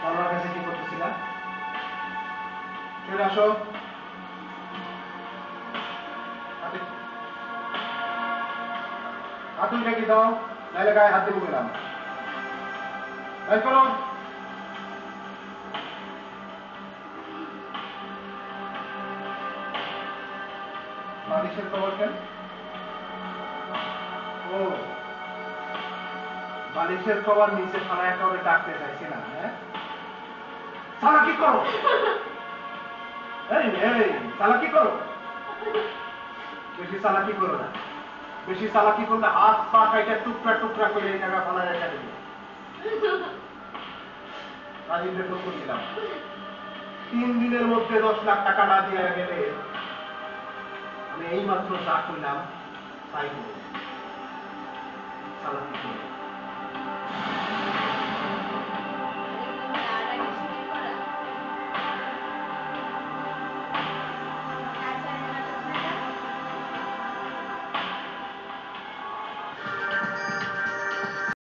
আমার কাছে কি করতেছিলাম? চলে আসো। হাত দুইটা কি দাও, নাইলে গায়ে হাত দেবো গেলাম। বের করো। বালিশের কবর কেন? ও, বালিশের কবর নিচে ফালায় করে ডাকতে চাইছি না। হ্যাঁ, চালাকি করো। এই এই চালাকি করো, বেশি চালাকি করো না। বেশি চালাকি করলে হাত পা কাইটা টুকরা টুকরা করে এই জায়গা ফালায় রেখে দেবে। রাজীবকে তো করছিলাম 3 দিনের মধ্যে 10 লাখ টাকা না দিয়ে গেলে আমি এই মাত্র যা করলাম তাই করব। চালাকি করো।